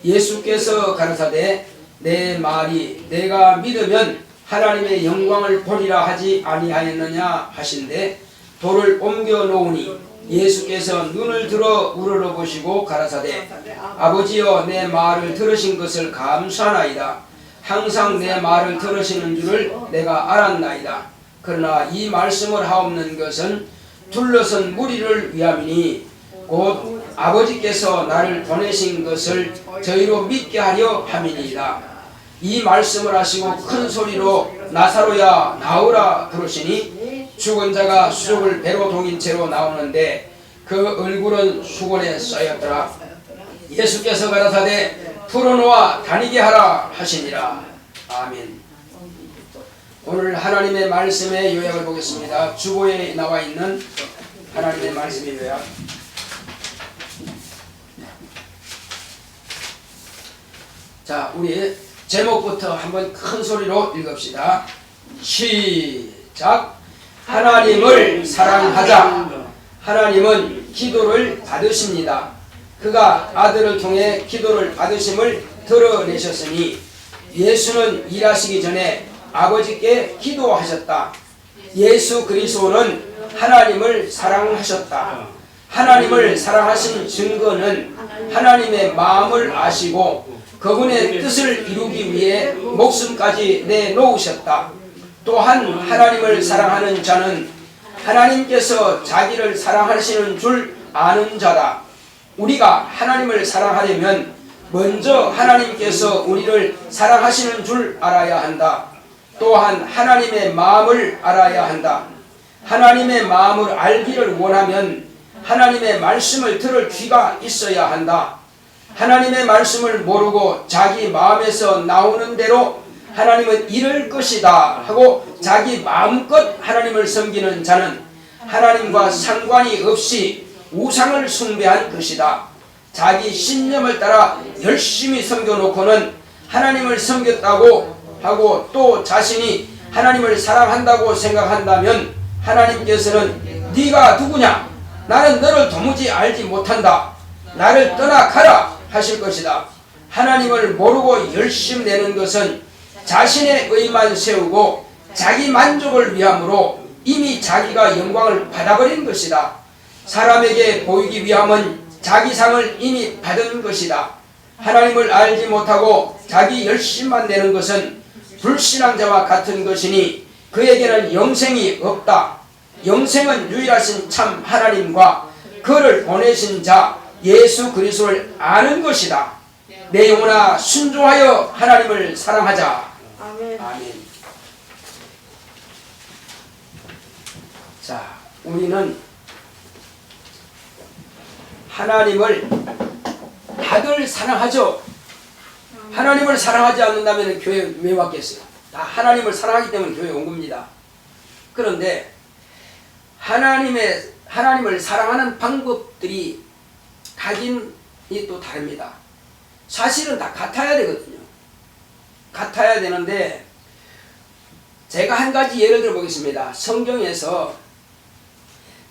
예수께서 가라사대 내 말이 내가 믿으면 하나님의 영광을 보리라 하지 아니하였느냐 하신대 돌을 옮겨 놓으니 예수께서 눈을 들어 우러러보시고 가라사대 아버지여 내 말을 들으신 것을 감사하나이다. 항상 내 말을 들으시는 줄을 내가 알았나이다. 그러나 이 말씀을 하옵는 것은 둘러선 무리를 위함이니 곧 아버지께서 나를 보내신 것을 저희로 믿게 하려 함이니이다. 이 말씀을 하시고 큰 소리로 나사로야 나오라 부르시니 죽은 자가 수족을 배로 동인 채로 나오는데 그 얼굴은 수건에 쌓였더라. 예수께서 가라사대 풀어놓아 다니게 하라 하시니라. 아멘. 오늘 하나님의 말씀의 요약을 보겠습니다. 주보에 나와 있는 하나님의 말씀의 요약. 자, 우리 제목부터 한번 큰 소리로 읽읍시다. 시작. 하나님을 사랑하자. 하나님은 기도를 받으십니다. 그가 아들을 통해 기도를 받으심을 드러내셨으니 예수는 일하시기 전에 아버지께 기도하셨다. 예수 그리스도는 하나님을 사랑하셨다. 하나님을 사랑하신 증거는 하나님의 마음을 아시고 그분의 뜻을 이루기 위해 목숨까지 내놓으셨다. 또한 하나님을 사랑하는 자는 하나님께서 자기를 사랑하시는 줄 아는 자다. 우리가 하나님을 사랑하려면 먼저 하나님께서 우리를 사랑하시는 줄 알아야 한다. 또한 하나님의 마음을 알아야 한다. 하나님의 마음을 알기를 원하면 하나님의 말씀을 들을 귀가 있어야 한다. 하나님의 말씀을 모르고 자기 마음에서 나오는 대로 하나님은 이럴 것이다 하고 자기 마음껏 하나님을 섬기는 자는 하나님과 상관이 없이 우상을 숭배한 것이다. 자기 신념을 따라 열심히 섬겨놓고는 하나님을 섬겼다고 하고 또 자신이 하나님을 사랑한다고 생각한다면 하나님께서는 네가 누구냐? 나는 너를 도무지 알지 못한다. 나를 떠나 가라 하실 것이다. 하나님을 모르고 열심 내는 것은 자신의 의만 세우고 자기 만족을 위함으로 이미 자기가 영광을 받아버린 것이다. 사람에게 보이기 위함은 자기 상을 이미 받은 것이다. 하나님을 알지 못하고 자기 열심만 내는 것은 불신앙자와 같은 것이니 그에게는 영생이 없다. 영생은 유일하신 참 하나님과 그를 보내신 자 예수 그리스도를 아는 것이다. 내 영혼아 순종하여 하나님을 사랑하자. 아멘. 아멘. 자, 우리는 하나님을 다들 사랑하죠. 하나님을 사랑하지 않는다면 교회 왜 왔겠어요? 다 하나님을 사랑하기 때문에 교회에 온 겁니다. 그런데 하나님을 사랑하는 방법들이 각인이 또 다릅니다. 사실은 다 같아야 되거든요. 같아야 되는데 제가 한 가지 예를 들어 보겠습니다. 성경에서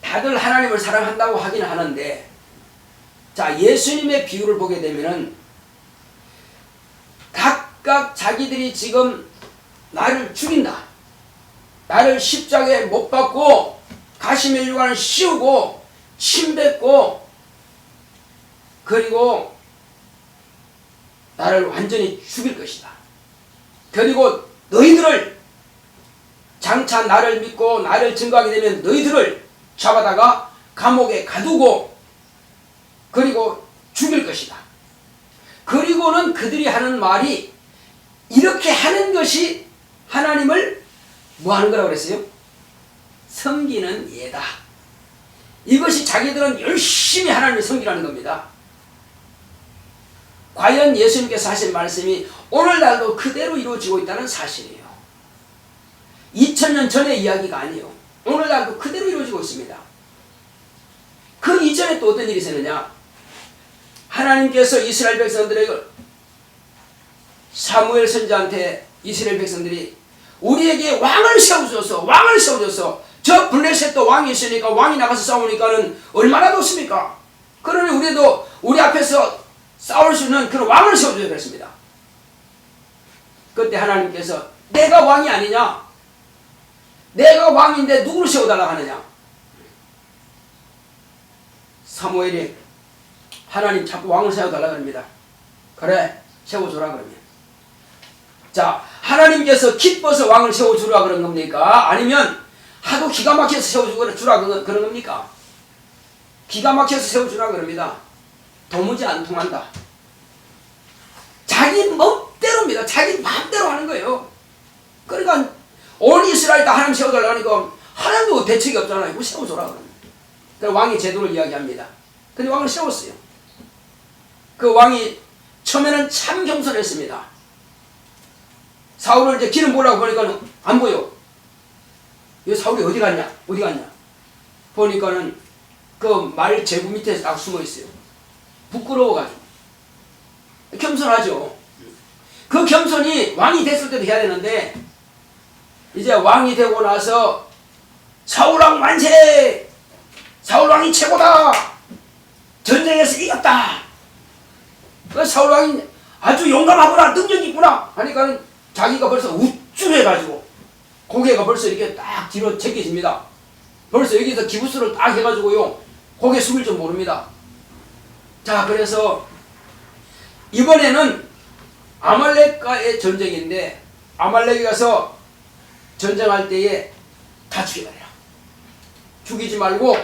다들 하나님을 사랑한다고 하긴 하는데 자, 예수님의 비유를 보게 되면은 각각 자기들이 지금 나를 죽인다. 나를 십자가에 못 박고 가시면류관을 씌우고 침 뱉고 그리고 나를 완전히 죽일 것이다. 그리고 너희들을 장차 나를 믿고 나를 증거하게 되면 너희들을 잡아다가 감옥에 가두고 그리고 죽일 것이다. 그리고는 그들이 하는 말이 이렇게 하는 것이 하나님을 뭐 하는 거라고 그랬어요? 섬기는 예다. 이것이 자기들은 열심히 하나님을 섬기라는 겁니다. 과연 예수님께서 하신 말씀이 오늘날도 그대로 이루어지고 있다는 사실이에요. 2000년 전의 이야기가 아니에요. 오늘날도 그대로 이루어지고 있습니다. 그 이전에 또 어떤 일이 있었느냐? 하나님께서 이스라엘 백성들에게 사무엘 선지자한테 이스라엘 백성들이 우리에게 왕을 세워줘서 저 블레셋도 왕이 있으니까 왕이 나가서 싸우니까는 얼마나 좋습니까? 그러니 우리도 우리 앞에서 싸울 수 있는 그런 왕을 세워줘야 그랬습니다. 그때 하나님께서 내가 왕이 아니냐? 내가 왕인데 누구를 세워달라고 하느냐? 사무엘이 하나님 자꾸 왕을 세워달라고 합니다. 그래, 세워주라 그러면. 자, 하나님께서 기뻐서 왕을 세워주라 그런 겁니까? 아니면 하도 기가 막혀서 세워주라 그런 겁니까? 기가 막혀서 세워주라 그럽니다. 도무지 안 통한다. 자기 멋대로입니다. 자기 마음대로 하는 거예요. 그러니까 온 이스라엘 다 하나님 세워달라고 하니까 하나님도 대책이 없잖아요. 이거 세워줘라 그러면. 그래서 왕이 제도를 이야기합니다. 근데 왕을 세웠어요. 그 왕이 처음에는 참 겸손했습니다. 사울을 이제 기름 보려고 보니까 안 보여. 이 사울이 어디 갔냐? 어디 갔냐? 보니까는 그 말 제구 밑에 딱 숨어 있어요. 부끄러워가지고. 겸손하죠. 그 겸손이 왕이 됐을 때도 해야 되는데, 이제 왕이 되고 나서 사울왕 만세! 사울왕이 최고다! 전쟁에서 이겼다! 그 사울왕이 아주 용감하구나! 능력이 있구나! 하니까 자기가 벌써 우쭐해가지고 고개가 벌써 이렇게 딱 뒤로 제껴집니다. 벌써 여기서 기부스를 딱 해가지고요, 고개 숙일 줄 모릅니다. 자, 그래서 이번에는 아말렉과의 전쟁인데, 아말렉에 가서 전쟁할 때에 다 죽여버려라. 죽이지 말고,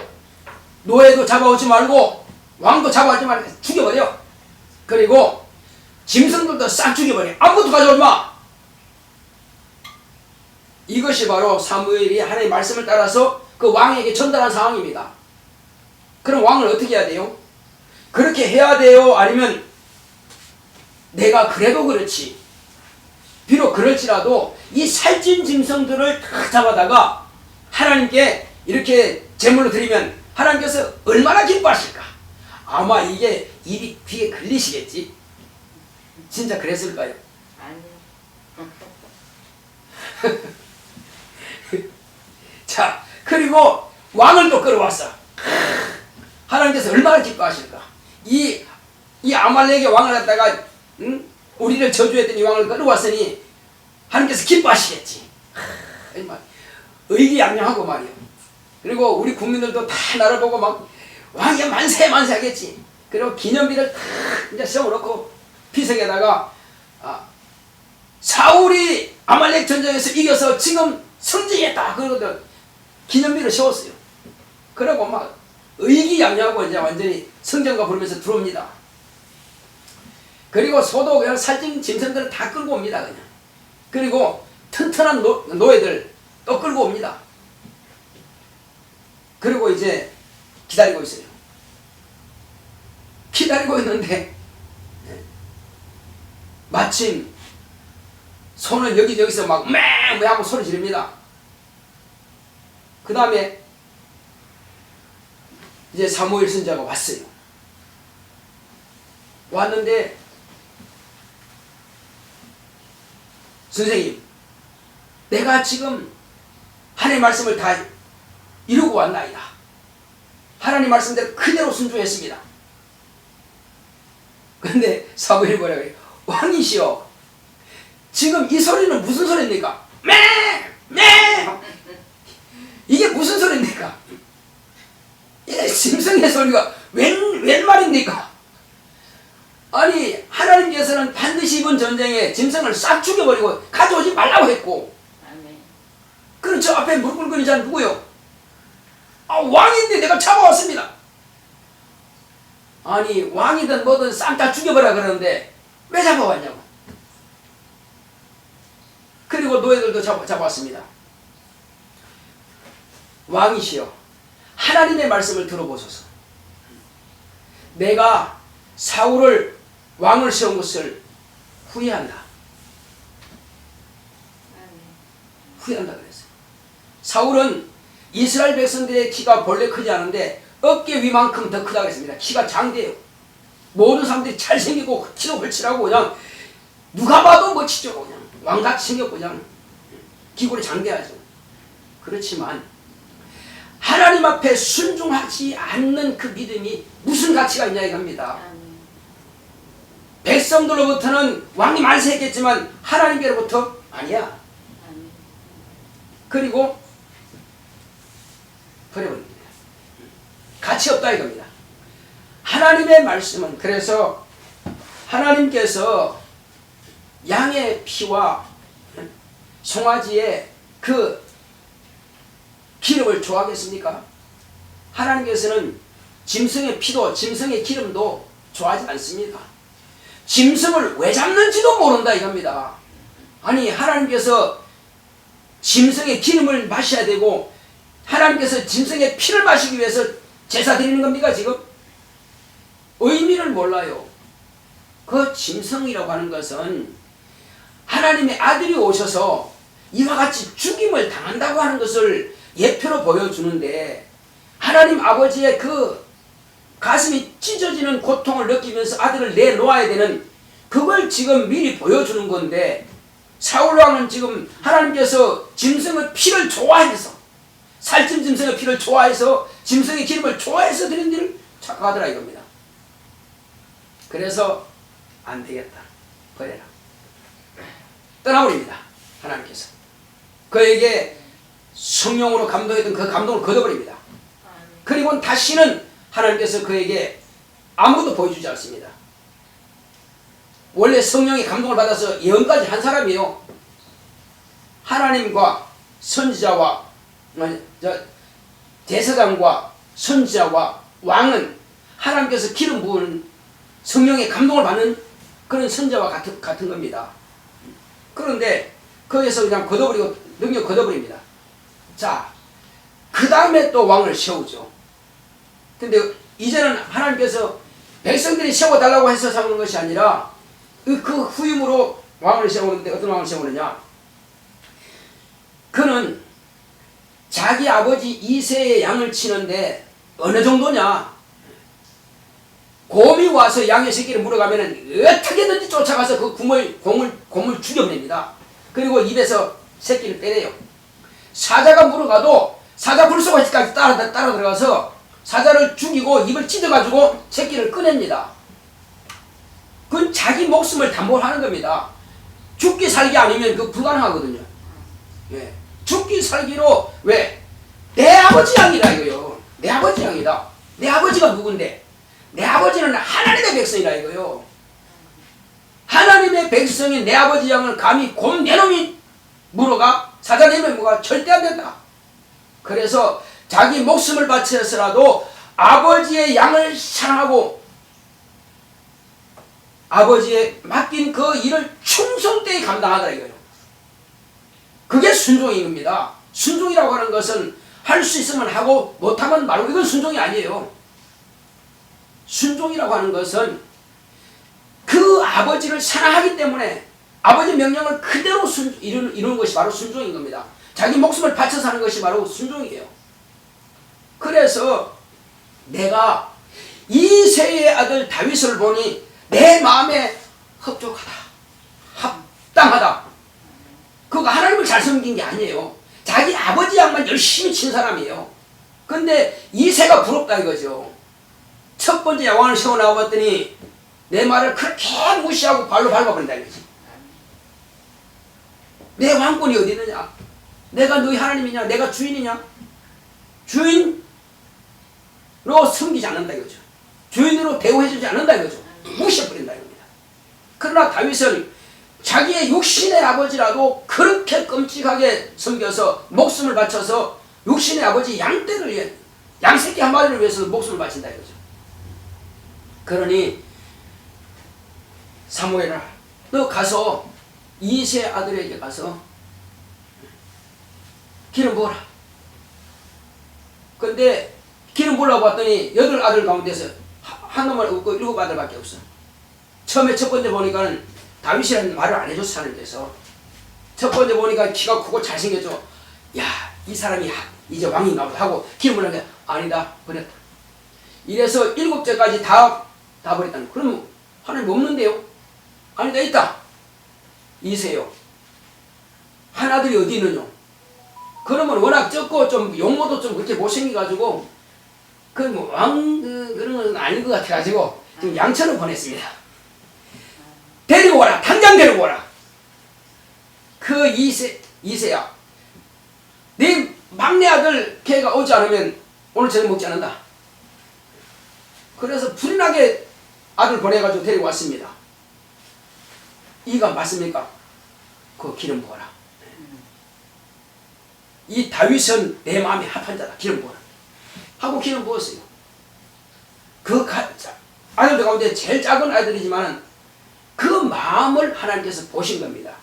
노예도 잡아오지 말고, 왕도 잡아오지 말고 죽여버려. 그리고 짐승들도 싹 죽여버려. 아무것도 가져오지 마. 이것이 바로 사무엘이 하나님의 말씀을 따라서 그 왕에게 전달한 상황입니다. 그럼 왕을 어떻게 해야 돼요? 그렇게 해야 돼요? 아니면 내가 그래도 그렇지, 비록 그럴지라도 이 살찐 짐승들을 다 잡아다가 하나님께 이렇게 제물로 드리면 하나님께서 얼마나 기뻐하실까? 아마 이게 입이 귀에 걸리시겠지? 진짜 그랬을까요? 아니요. 자, 그리고 왕을 또 끌어왔어. 하나님께서 얼마나 기뻐하실까? 이 아말렉의 왕을 갖다가, 우리를 저주했던 이 왕을 끌어왔으니 하나님께서 기뻐하시겠지. 의기양양하고 말이요. 그리고 우리 국민들도 다 나를 보고 막 왕이 만세 만세 하겠지. 그리고 기념비를 다 이제 세워놓고 피석에다가 사울이 아말렉 전쟁에서 이겨서 지금 승진했다 그러거든. 기념비를 세웠어요. 그러고 막 의기양양하고 이제 완전히 성경가 부르면서 들어옵니다. 그리고 소도 그냥 살찐 짐승들을 다 끌고 옵니다. 그냥. 그리고 튼튼한 노예들 또 끌고 옵니다. 그리고 이제 기다리고 있어요. 기다리고 있는데 마침 손을 여기저기서 막 매 하고 소리 지릅니다. 그 다음에 이제 사무엘 선지자가 왔어요. 왔는데, 선생님, 내가 지금 하나님의 말씀을 다 이루고 왔나이다. 하나님 말씀대로 그대로 순종했습니다. 그런데 사무엘이 뭐라고 해요? 왕이시여, 지금 이 소리는 무슨 소리입니까? 이게 무슨 소리입니까? 이게 짐승의 소리가 웬 말입니까? 아니, 하나님께서는 반드시 이번 전쟁에 짐승을 싹 죽여버리고 가져오지 말라고 했고, 그럼 저 앞에 무릎 꿇고 있는 자는 누구요? 왕인데 내가 잡아왔습니다. 아니, 왕이든 뭐든 싹 다 죽여버려 그러는데 왜 잡아왔냐고. 그리고 노예들도 잡아왔습니다. 왕이시여, 하나님의 말씀을 들어보소서. 내가 사울을 왕을 세운 것을 후회한다. 후회한다 그랬어요. 사울은 이스라엘 백성들의 키가 본래 크지 않은데 어깨 위만큼 더 크다고 했습니다. 키가 장대요. 모든 사람들이 잘생기고 키도 헐칠하고 그냥 누가 봐도 멋지죠. 그냥 왕같이 생겼고 그냥 기골이 장대하죠. 그렇지만 하나님 앞에 순종하지 않는 그 믿음이 무슨 가치가 있냐 이겁니다. 백성들로부터는 왕이 만세했겠지만 하나님께로부터 아니야. 그리고 버려버립니다. 가치 없다 이겁니다. 하나님의 말씀은 그래서 하나님께서 양의 피와 송아지의 그 기름을 좋아하겠습니까? 하나님께서는 짐승의 피도 짐승의 기름도 좋아하지 않습니다. 짐승을 왜 잡는지도 모른다 이겁니다. 아니 하나님께서 짐승의 기름을 마셔야 되고 하나님께서 짐승의 피를 마시기 위해서 제사 드리는 겁니까 지금? 의미를 몰라요. 그 짐승이라고 하는 것은 하나님의 아들이 오셔서 이와 같이 죽임을 당한다고 하는 것을 예표로 보여주는데 하나님 아버지의 그 가슴이 찢어지는 고통을 느끼면서 아들을 내놓아야 되는 그걸 지금 미리 보여주는 건데 사울왕은 지금 하나님께서 짐승의 피를 좋아해서 살찐 짐승의 피를 좋아해서 짐승의 기름을 좋아해서 드린 일을 착각하더라 이겁니다. 그래서 안 되겠다. 버려라. 떠나버립니다. 하나님께서. 그에게 성령으로 감동했던 그 감동을 걷어버립니다. 그리고 다시는 하나님께서 그에게 아무것도 보여주지 않습니다. 원래 성령의 감동을 받아서 예언까지 한 사람이에요. 하나님과 선지자와 대사장과 선지자와 왕은 하나님께서 기름 부은 성령의 감동을 받는 그런 선지자와 같은 겁니다. 그런데 거기서 그냥 걷어버리고 능력 걷어버립니다. 자, 그 다음에 또 왕을 세우죠. 근데 이제는 하나님께서 백성들이 세워달라고 해서 세우는 것이 아니라 그 후임으로 왕을 세우는데 어떤 왕을 세우느냐? 그는 자기 아버지 이새의 양을 치는데 어느 정도냐? 곰이 와서 양의 새끼를 물어가면은 어떻게든지 쫓아가서 그 곰을 죽여버립니다. 그리고 입에서 새끼를 빼내요. 사자가 물어가도 사자 굴속까지 따라 들어가서 사자를 죽이고 입을 찢어가지고 새끼를 꺼냅니다. 그건 자기 목숨을 담보하는 겁니다. 죽기 살기 아니면 그 불가능하거든요. 예. 죽기 살기로 왜? 내 아버지 양이라 이거요. 내 아버지 양이다. 내 아버지가 누군데? 내 아버지는 하나님의 백성이라 이거요. 하나님의 백성인 내 아버지 양을 감히 곰 내놈이 물어가? 사자 내면 뭐가 절대 안 된다. 그래서 자기 목숨을 바쳐서라도 아버지의 양을 사랑하고 아버지의 맡긴 그 일을 충성되이 감당하더라 이거예요. 그게 순종인 겁니다. 순종이라고 하는 것은 할 수 있으면 하고 못하면 말고 이건 순종이 아니에요. 순종이라고 하는 것은 그 아버지를 사랑하기 때문에 아버지 명령을 그대로 이루는 것이 바로 순종인 겁니다. 자기 목숨을 바쳐서 하는 것이 바로 순종이에요. 그래서 내가 이새의 아들 다윗을 보니 내 마음에 흡족하다. 합당하다. 그거 하나님을 잘 섬긴 게 아니에요. 자기 아버지 양만 열심히 친 사람이에요. 근데 이새가 부럽다 이거죠. 첫 번째 왕을 세워 나와봤더니 내 말을 그렇게 무시하고 발로 밟아버린다 이거지. 내 왕권이 어디 있느냐? 내가 너희 하나님이냐? 내가 주인이냐? 주인으로 섬기지 않는다 이거죠. 주인으로 대우해주지 않는다 이거죠. 무시해버린다 이겁니다. 그러나 다윗은 자기의 육신의 아버지라도 그렇게 끔찍하게 섬겨서 목숨을 바쳐서 육신의 아버지 양떼를 위해 양새끼 한 마리를 위해서 목숨을 바친다 이거죠. 그러니 사무엘아 너 가서 이새 아들에게 가서 기름 부어라. 근데 기름 부으려고 봤더니 8아들 가운데서 한 놈만 없고 7아들밖에 없어. 처음에 첫 번째 보니까는 다윗이라는 말을 안 해줬어 하나님께서. 첫 번째 보니까 키가 크고 잘생겼죠. 야, 이 사람이 이제 왕인가 보다 하고 기름을 하게 아니다 버렸다. 이래서 7제까지 다 버렸다. 그럼 하나님 없는데요? 아니다 있다. 이세요. 한 아들이 어디 있느냐? 그러면 워낙 적고 좀 용모도 좀 그렇게 못생겨가지고 그 뭐 왕 그런 건 아닌 것 같아가지고 지금 양천을 보냈습니다. 이세야. 네 막내 아들 걔가 오지 않으면 오늘 저녁 먹지 않는다. 그래서 불나게 아들 보내가지고 데리고 왔습니다. 이가 맞습니까? 그 기름 부어라. 이 다윗은 내 마음에 합한 자다. 기름 부어라. 하고 기름 부었어요. 그 아들들 가운데 제일 작은 아들이지만 그 마음을 하나님께서 보신 겁니다.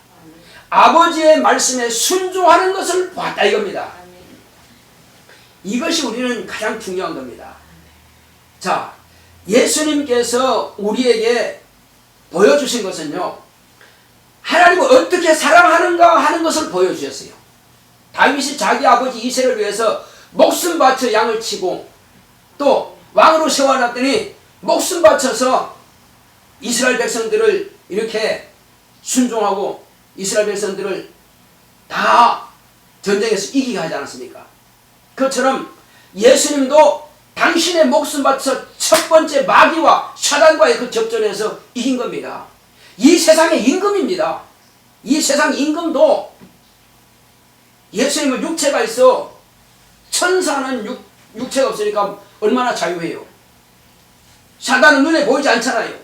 아버지의 말씀에 순종하는 것을 봤다 이겁니다. 이것이 우리는 가장 중요한 겁니다. 자, 예수님께서 우리에게 보여주신 것은요, 하나님을 어떻게 사랑하는가 하는 것을 보여주셨어요. 다윗이 자기 아버지 이새를 위해서 목숨 바쳐 양을 치고 또 왕으로 세워놨더니 목숨 바쳐서 이스라엘 백성들을 이렇게 순종하고 이스라엘 백성들을 다 전쟁에서 이기게 하지 않았습니까? 그것처럼 예수님도 당신의 목숨 바쳐 첫 번째 마귀와 사단과의 그 접전에서 이긴 겁니다. 이 세상의 임금입니다. 이 세상 임금도 예수님은 육체가 있어. 천사는 육체가 없으니까 얼마나 자유해요. 사단은 눈에 보이지 않잖아요.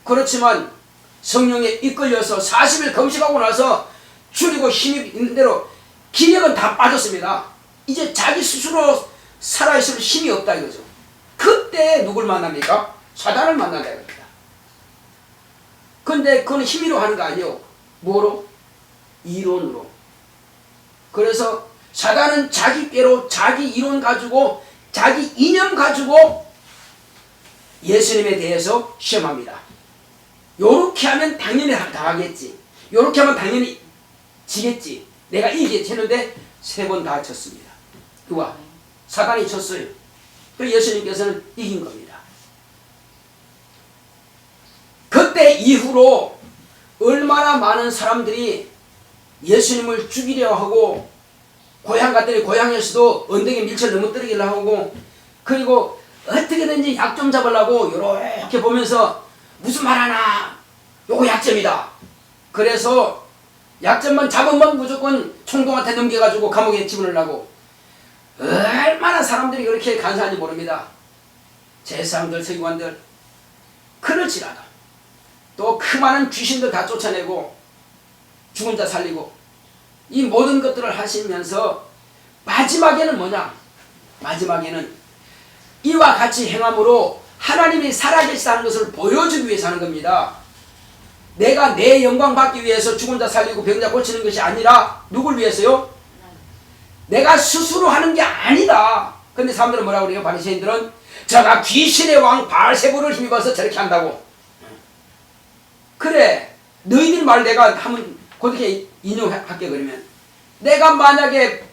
그렇지만 성령에 이끌려서 40일 금식하고 나서 줄이고 힘이 있는 대로 기력은 다 빠졌습니다. 이제 자기 스스로 살아있을 힘이 없다 이거죠. 그때 누굴 만납니까? 사단을 만난다 이겁니다. 근데 그건 힘으로 하는 거 아니에요. 뭐로? 이론으로. 그래서 사단은 자기 꾀로 자기 이론 가지고 자기 이념 가지고 예수님에 대해서 시험합니다. 요렇게 하면 당연히 당하겠지. 요렇게 하면 당연히 지겠지. 내가 이기겠지 했는데 3번 다 졌습니다. 누가? 사단이 졌어요. 그래서 예수님께서는 이긴 겁니다. 그때 이후로 얼마나 많은 사람들이 예수님을 죽이려 하고 고향 갔더니 고향에서도 언덕에 밀쳐 넘어뜨리기를 하고 그리고 어떻게든지 약점 잡으려고 요렇게 보면서 무슨 말 하나 요거 약점이다. 그래서 약점만 잡으면 무조건 총독한테 넘겨가지고 감옥에 집어넣으려고 얼마나 사람들이 그렇게 간사한지 모릅니다. 제사장들 서기관들 그럴지라도 또 그 많은 귀신들 다 쫓아내고 죽은 자 살리고 이 모든 것들을 하시면서 마지막에는 뭐냐? 마지막에는 이와 같이 행함으로 하나님이 살아계시다는 것을 보여주기 위해서 하는 겁니다. 내가 내 영광 받기 위해서 죽은 자 살리고 병자 고치는 것이 아니라 누굴 위해서요? 내가 스스로 하는 게 아니다. 근데 사람들은 뭐라고 그래요? 바리새인들은 저가 귀신의 왕 바알세불을 힘입어서 저렇게 한다고. 그래, 너희들 말 내가 한번 그렇게 인용할게. 그러면 내가 만약에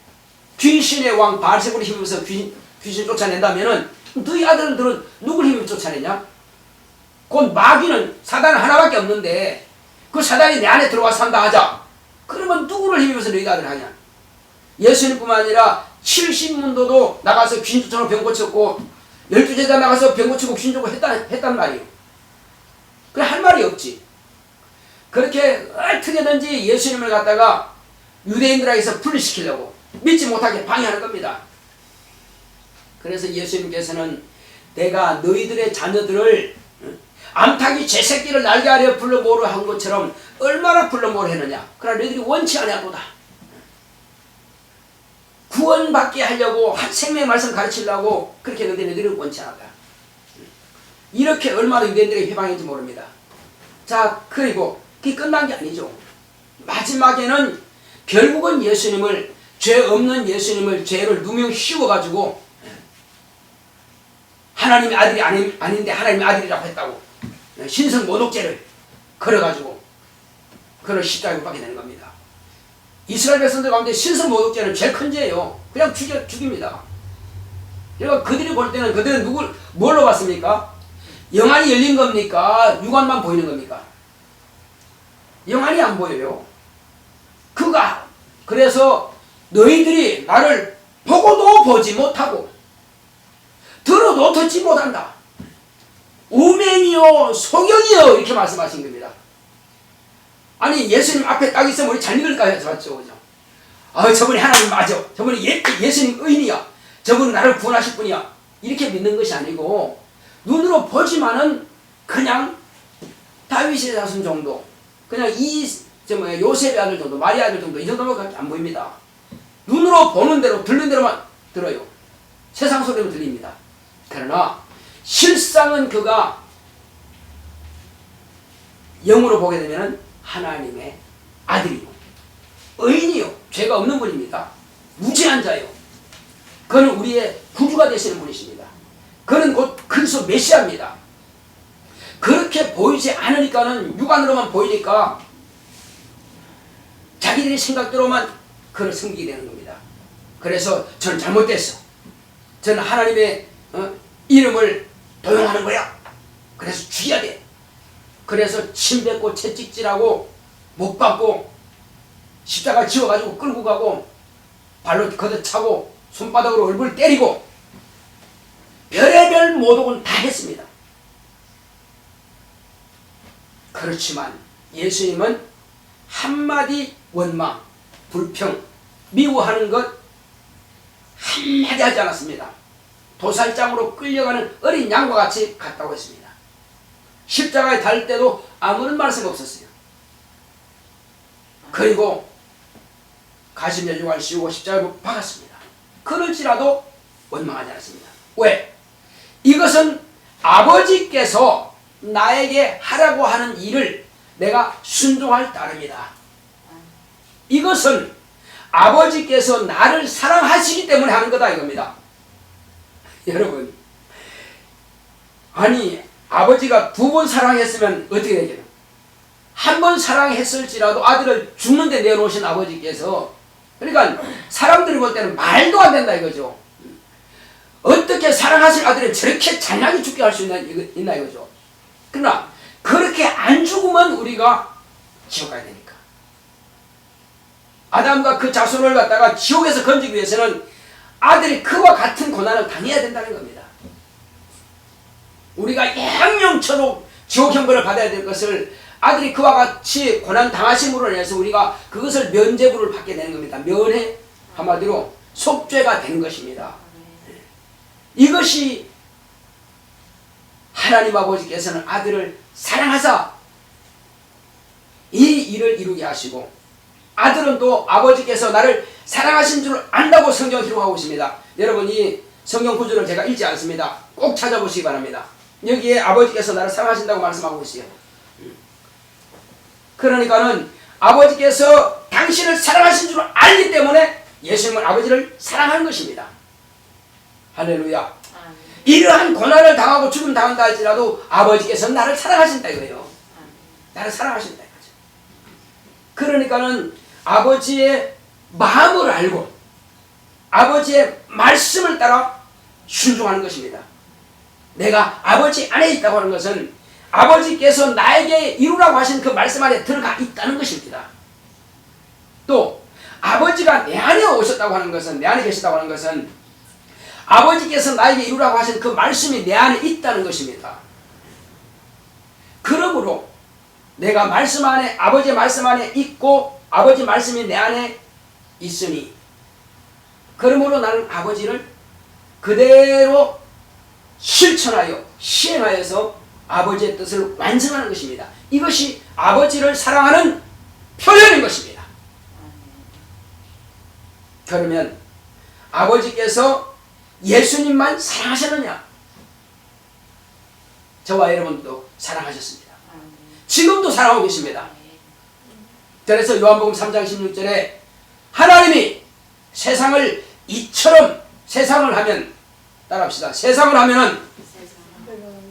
귀신의 왕 바알세불을 힘입어서 귀신 쫓아낸다면은 너희 아들들은 누굴 힘입어 쫓아내냐? 곧 마귀는 사단은 하나밖에 없는데 그 사단이 내 안에 들어와서 산다 하자. 그러면 누구를 힘입어서 너희 아들 하냐? 예수님뿐만 아니라 70문도도 나가서 귀신 쫓아내고 병 고쳤고 12제자 나가서 병 고치고 귀신 쫓고 했단 말이에요. 그래 할 말이 없지. 그렇게 어떻게든지 예수님을 갖다가 유대인들에게서 분리시키려고 믿지 못하게 방해하는 겁니다. 그래서 예수님께서는 내가 너희들의 자녀들을 암탉이 제 새끼를 날개 아래 불러 모으려 한 것처럼 얼마나 불러 모으려 했느냐. 그러나 너희들이 원치 않았도다. 구원받게 하려고 생명의 말씀 가르치려고 그렇게 했는데 너희들은 원치 않았다. 이렇게 얼마나 유대인들에게 회방했는지 모릅니다. 자, 그리고 그게 끝난 게 아니죠. 마지막에는 결국은 예수님을, 죄 없는 예수님을 죄를 누명 씌워가지고 하나님의 아들이 아닌데 하나님의 아들이라고 했다고 신성 모독죄를 걸어가지고 그걸 십자가에 못 박게 되는 겁니다. 이스라엘 백성들 가운데 신성 모독죄는 제일 큰 죄예요. 그냥 죽입니다. 그러니까 그들이 볼 때는 그들은 뭘로 봤습니까? 영안이 열린 겁니까? 육안만 보이는 겁니까? 영안이 안 보여요. 그래서 너희들이 나를 보고도 보지 못하고 들어도 듣지 못한다. 우맹이요 소경이요 이렇게 말씀하신 겁니다. 아니 예수님 앞에 딱 있으면 우리 잘 믿을까 해서 맞죠, 그죠? 아, 저분이 하나님 맞아. 저분이 예수님 의인이야. 저분은 나를 구원하실 분이야. 이렇게 믿는 것이 아니고 눈으로 보지만은 그냥 다윗의 자손 정도, 그냥 요셉의 아들 정도, 마리아 아들 정도, 이 정도밖에 안 보입니다. 눈으로 보는 대로 들리는 대로만 들어요. 세상 소리로 들립니다. 그러나 실상은 그가 영으로 보게 되면 하나님의 아들이요, 의인이요, 죄가 없는 분입니다. 무죄한 자요. 그는 우리의 구주가 되시는 분이십니다. 그는 곧 그리스도 메시아입니다. 그렇게 보이지 않으니까는, 육안으로만 보이니까 자기들의 생각대로만 그를 섬기게 되는 겁니다. 그래서 저는 잘못됐어. 저는 하나님의 이름을 도용하는 거야. 그래서 죽여야 돼. 그래서 침 뱉고 채찍질하고 못 박고 십자가 지워가지고 끌고 가고 발로 걷어차고 손바닥으로 얼굴 때리고 별의별 모독은 다 했습니다. 그렇지만 예수님은 한마디 원망, 불평, 미워하는 것 한마디 하지 않았습니다. 도살장으로 끌려가는 어린 양과 같이 갔다고 했습니다. 십자가에 달 때도 아무런 말씀 없었어요. 그리고 가시면류관을 씌우고 십자가에 박았습니다. 그럴지라도 원망하지 않았습니다. 왜? 이것은 아버지께서 나에게 하라고 하는 일을 내가 순종할 따름이다. 이것은 아버지께서 나를 사랑하시기 때문에 하는 거다 이겁니다. 여러분, 아니 아버지가 2번 사랑했으면 어떻게 되겠노? 한 번 사랑했을지라도 아들을 죽는데 내놓으신 아버지께서, 그러니까 사람들이 볼 때는 말도 안 된다 이거죠. 어떻게 사랑하실 아들을 저렇게 잔인하게 죽게 할 수 있나 이거죠. 그러나 그렇게 안 죽으면 우리가 지옥 가야 되니까. 아담과 그 자손을 갖다가 지옥에서 건지기 위해서는 아들이 그와 같은 고난을 당해야 된다는 겁니다. 우리가 영영처럼 지옥 형벌을 받아야 될 것을 아들이 그와 같이 고난 당하심으로 인해서 우리가 그것을 면죄부를 받게 되는 겁니다. 면회, 한마디로 속죄가 된 것입니다. 이것이 하나님 아버지께서는 아들을 사랑하사 이 일을 이루게 하시고, 아들은 또 아버지께서 나를 사랑하신 줄 안다고 성경 기록하고 있습니다. 여러분, 이 성경 구절을 제가 읽지 않습니다. 꼭 찾아보시기 바랍니다. 여기에 아버지께서 나를 사랑하신다고 말씀하고 있어요. 그러니까는 아버지께서 당신을 사랑하신 줄 알기 때문에 예수님은 아버지를 사랑하는 것입니다. 할렐루야. 이러한 고난을 당하고 죽음 당한다 할지라도 아버지께서는 나를 사랑하신다 이거예요. 나를 사랑하신다 이거죠. 그러니까는 아버지의 마음을 알고 아버지의 말씀을 따라 순종하는 것입니다. 내가 아버지 안에 있다고 하는 것은 아버지께서 나에게 이루라고 하신 그 말씀 안에 들어가 있다는 것입니다. 또 아버지가 내 안에 오셨다고 하는 것은, 내 안에 계시다고 하는 것은 아버지께서 나에게 이루라고 하신 그 말씀이 내 안에 있다는 것입니다. 그러므로 내가 말씀 안에, 아버지의 말씀 안에 있고 아버지 말씀이 내 안에 있으니, 그러므로 나는 아버지를 그대로 실천하여 시행하여서 아버지의 뜻을 완성하는 것입니다. 이것이 아버지를 사랑하는 표현인 것입니다. 그러면 아버지께서 예수님만 사랑하셨느냐? 저와 여러분도 사랑하셨습니다. 지금도 사랑하고 계십니다. 그래서 요한복음 3장 16절에 하나님이 세상을 이처럼, 세상을 하면, 따라합시다. 세상을 하면은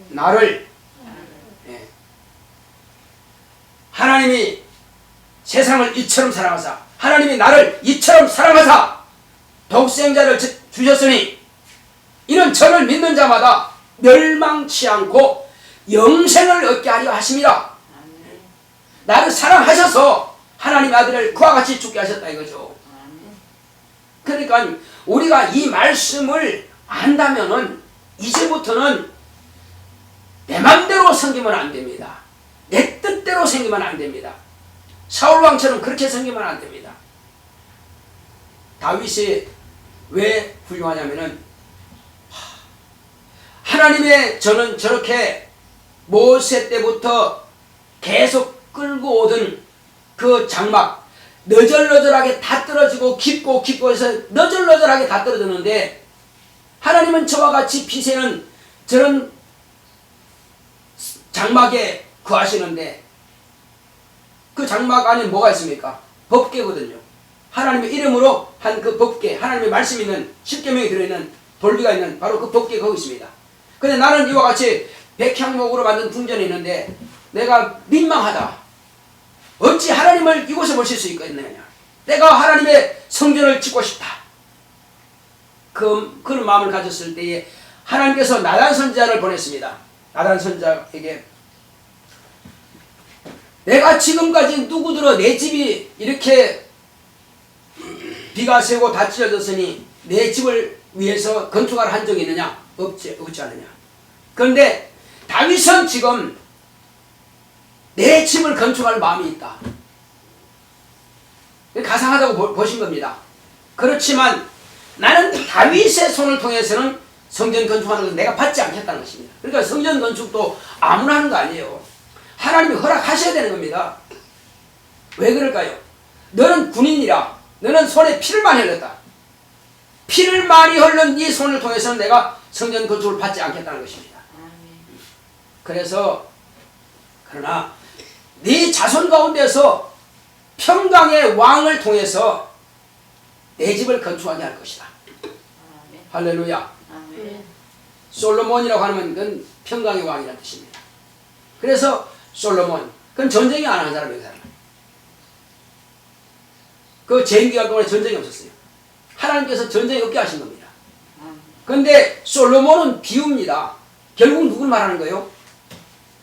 나를, 하나님이 세상을 이처럼 사랑하사, 하나님이 나를 이처럼 사랑하사 독생자를 주셨으니 이는 저를 믿는 자마다 멸망치 않고 영생을 얻게 하려 하심이라. 나를 사랑하셔서 하나님 아들을 그와 같이 죽게 하셨다 이거죠. 그러니까 우리가 이 말씀을 안다면은 이제부터는 내 맘대로 섬기면 안 됩니다. 내 뜻대로 섬기면 안 됩니다. 사울왕처럼 그렇게 섬기면 안 됩니다. 다윗이 왜 훌륭하냐면은 하나님의 저는 저렇게 모세 때부터 계속 끌고 오던 그 장막 너절너절하게 다 떨어지고 깊고 깊고 해서 너절너절하게 다 떨어졌는데 하나님은 저와 같이 피세는 저런 장막에 거하시는데 그 장막 안에 뭐가 있습니까? 법궤거든요. 하나님의 이름으로 한 그 법궤, 하나님의 말씀이 있는 십계명이 들어있는 돌비가 있는 바로 그 법궤가 거기 있습니다. 근데 나는 이와 같이 백향목으로 만든 궁전이 있는데 내가 민망하다. 어찌 하나님을 이곳에 모실 수 있겠느냐. 내가 하나님의 성전을 짓고 싶다. 그런 마음을 가졌을 때에 하나님께서 나단 선지자를 보냈습니다. 나단 선지자에게 내가 지금까지 누구들어 내 집이 이렇게 비가 새고 다 찢어졌으니 내 집을 위해서 건축하라 한 적이 있느냐? 없지 않느냐. 그런데 다윗은 지금 내 집을 건축할 마음이 있다. 가상하다고 보신 겁니다. 그렇지만 나는 다윗의 손을 통해서는 성전 건축하는 것을 내가 받지 않겠다는 것입니다. 그러니까 성전 건축도 아무나 하는 거 아니에요. 하나님이 허락하셔야 되는 겁니다. 왜 그럴까요? 너는 군인이라 너는 손에 피를 많이 흘렸다. 피를 많이 흘린 네 손을 통해서는 내가 성전 건축을 받지 않겠다는 것입니다. 그래서 그러나 네 자손 가운데서 평강의 왕을 통해서 내 집을 건축하게 할 것이다. 할렐루야. 솔로몬이라고 하면 그건 평강의 왕이라는 뜻입니다. 그래서 솔로몬, 그건 전쟁이 안 하는 사람이에요. 사람. 그 재임기간 동안에 전쟁이 없었어요. 하나님께서 전쟁이 없게 하신 겁니다. 그런데 솔로몬은 비유입니다. 결국 누굴 말하는 거예요?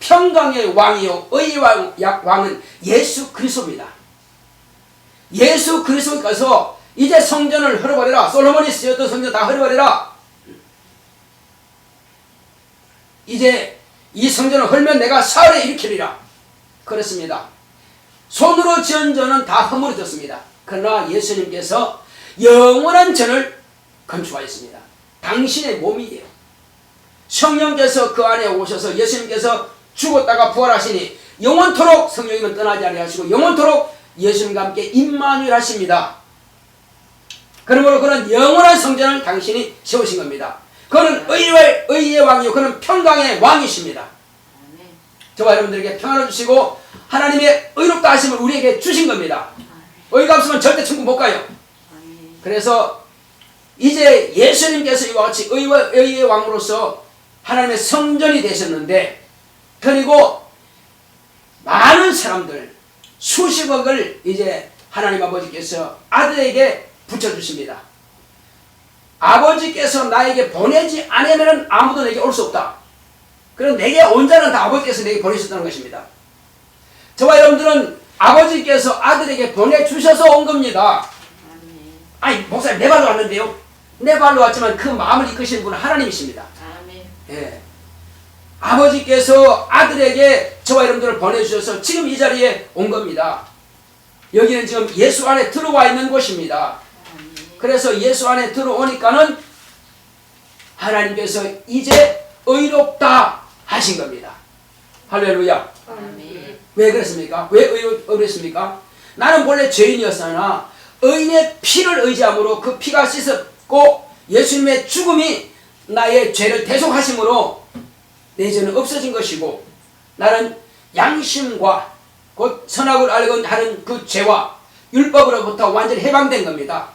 평강의 왕이요 의의 왕은 예수 그리스도입니다. 예수 그리스도께서 이제 성전을 헐어버려라. 솔로몬이 쓰였던 성전 다 헐어버려라. 이제 이 성전을 헐면 내가 사흘에 일으키리라. 그렇습니다. 손으로 지은 전은 다 허물어졌습니다. 그러나 예수님께서 영원한 전을 건축하였습니다. 당신의 몸이에요. 성령께서 그 안에 오셔서 예수님께서 죽었다가 부활하시니 영원토록 성령님은 떠나지 아니하시고 영원토록 예수님과 함께 임마누엘 하십니다. 그러므로 그는 영원한 성전을 당신이 세우신 겁니다. 그는 의의 왕이요 그는 평강의 왕이십니다. 저와 여러분들에게 평안을 주시고 하나님의 의롭다 하심을 우리에게 주신 겁니다. 의가 없으면 절대 천국 못 가요. 그래서 이제 예수님께서 이와 같이 의의 왕으로서 하나님의 성전이 되셨는데 그리고 많은 사람들 수십억을 이제 하나님 아버지께서 아들에게 붙여주십니다. 아버지께서 나에게 보내지 않으면 아무도 내게 올 수 없다. 그럼 내게 온 자는 다 아버지께서 내게 보내셨다는 것입니다. 저와 여러분들은 아버지께서 아들에게 보내주셔서 온 겁니다. 아니 목사님 내 발로 왔는데요. 내 발로 왔지만 그 마음을 이끄시는 분은 하나님이십니다. 예. 아버지께서 아들에게 저와 여러분들을 보내주셔서 지금 이 자리에 온 겁니다. 여기는 지금 예수 안에 들어와 있는 곳입니다. 그래서 예수 안에 들어오니까는 하나님께서 이제 의롭다 하신 겁니다. 할렐루야. 왜 그랬습니까? 왜 의롭습니까? 나는 본래 죄인이었으나 의인의 피를 의지함으로 그 피가 씻었고 예수님의 죽음이 나의 죄를 대속하심으로 내 죄는 없어진 것이고 나는 양심과 곧 선악을 알고 하는 그 죄와 율법으로부터 완전히 해방된 겁니다.